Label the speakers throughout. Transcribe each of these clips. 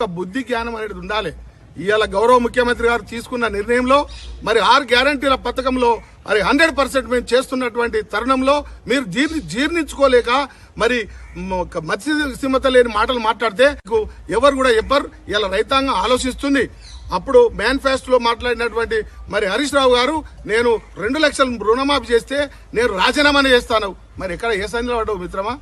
Speaker 1: బుద్ధి జ్ఞానం అనేది ఉండాలి. ఇవాళ గౌరవ ముఖ్యమంత్రి గారు తీసుకున్న నిర్ణయంలో మరి 6 గ్యారంటీల పథకంలో మరి 100% మేము చేస్తున్నటువంటి తరుణంలో మీరు జీర్ణించుకోలేక మరి మత్స్యసీమత లేని మాటలు మాట్లాడితే ఎవరు కూడా చెప్పరు. ఇలా రైతాంగం ఆలోచిస్తుంది. అప్పుడు మేనిఫెస్టోలో మాట్లాడినటువంటి మరి హరీష్ రావు గారు నేను 2 లక్షలు రుణమాఫీ చేస్తే నేను రాజీనామా చేస్తాను. మరి ఎక్కడ ఏ సంధిలో పడవు మిత్రమా?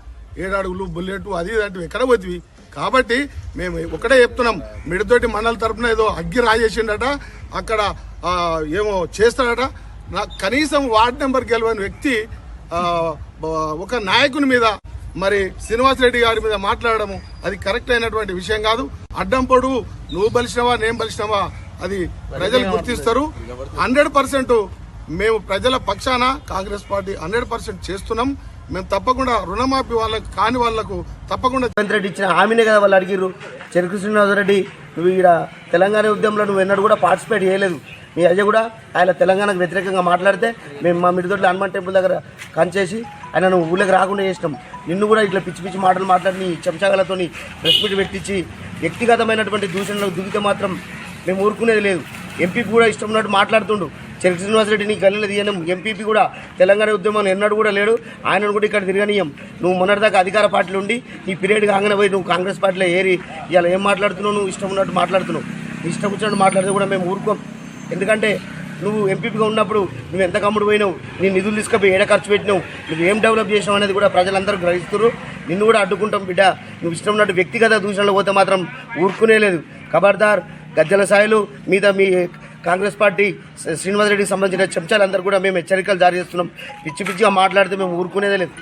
Speaker 1: 7 అడుగులు బుల్లెట్ అది ఇలాంటివి ఎక్కడ పోతివి? కాబట్టి మేము ఒకటే చెప్తున్నాం, మిడితోటి మండల తరపున ఏదో అగ్గి రాజేసిండట, అక్కడ ఏమో చేస్తాడట. కనీసం వార్డు నెంబర్ గెలవని వ్యక్తి ఒక నాయకుని మీద మరి శ్రీనివాసరెడ్డి గారి మీద మాట్లాడము అది కరెక్ట్ అయినటువంటి విషయం కాదు. అడ్డం పొడుగు నువ్వు బలిసినవా నేను బలిసినవా అది ప్రజలు గుర్తిస్తారు. 100% మేము ప్రజల పక్షాన కాంగ్రెస్ పార్టీ 100% చేస్తున్నాం. మేము తప్పకుండా రుణమాఫీ వాళ్ళకు కాని వాళ్లకు తప్పకుండా
Speaker 2: రెడ్డి ఇచ్చిన హామీనే కదా వాళ్ళు అడిగిర్రు. చెరుకు శ్రీనివాసరెడ్డి నువ్వు ఇక్కడ తెలంగాణ ఉద్యమంలో నువ్వు ఎన్నడూ కూడా పార్టిసిపేట్ చేయలేదు. మీ అజయ్ కూడా ఆయన తెలంగాణకు వ్యతిరేకంగా మాట్లాడితే మేము మా మిడిదొడ్ల హనుమాన్ టెంపుల్ దగ్గర కంచేసి ఆయన నువ్వు ఊళ్ళకి రాకుండా చేసినాం. నిన్ను కూడా ఇట్లా పిచ్చి పిచ్చి మాటలు మాట్లాడి నీ చెంచాగలతో ప్రెస్ మీట్ పెట్టించి వ్యక్తిగతమైనటువంటి దూషణలకు దిగితే మాత్రం మేము ఊరుకునేది లేదు. ఎంపీపీ కూడా ఇష్టం ఉన్నట్టు మాట్లాడుతుండు. చెరుకు శ్రీనివాసరెడ్డి నీ గల్లీలో తీయనం. ఎంపీపీ కూడా తెలంగాణ ఉద్యమం ఎన్నడూ కూడా లేడు. ఆయనను కూడా ఇక్కడ తిరగనీయం. నువ్వు మొన్నటిదాకా అధికార పార్టీలో ఉండి నీ పీరియడ్ కాగానే పోయి నువ్వు కాంగ్రెస్ పార్టీలో ఏరి ఇలా ఏం మాట్లాడుతున్నావు? నువ్వు ఇష్టం ఉన్నట్టు మాట్లాడుతున్నావు. ఇష్టం వచ్చినట్టు మాట్లాడితే కూడా మేము ఊరుకోం. ఎందుకంటే నువ్వు ఎంపీపీగా ఉన్నప్పుడు నువ్వు ఎంత కమ్ముడు పోయినావు, నీ నిధులు తీసుకుపోయి ఏడ ఖర్చు పెట్టినావు, నువ్వు ఏం డెవలప్ చేసినావు అనేది కూడా ప్రజలందరూ గ్రహిస్తున్నారు. నిన్ను కూడా అడ్డుకుంటాం బిడ్డ. నువ్వు ఇష్టం ఉన్నట్టు వ్యక్తిగత దూషణలో పోతే మాత్రం ఊరుకునే లేదు. ఖబర్దార్. గజ్జల సాయిలు మీద మీ కాంగ్రెస్ పార్టీ శ్రీనివాసరెడ్డికి సంబంధించిన చెంచాలందరూ కూడా మేము హెచ్చరికలు జారీ చేస్తున్నాం. పిచ్చి పిచ్చిగా మాట్లాడితే మేము ఊరుకునేదే లేదు.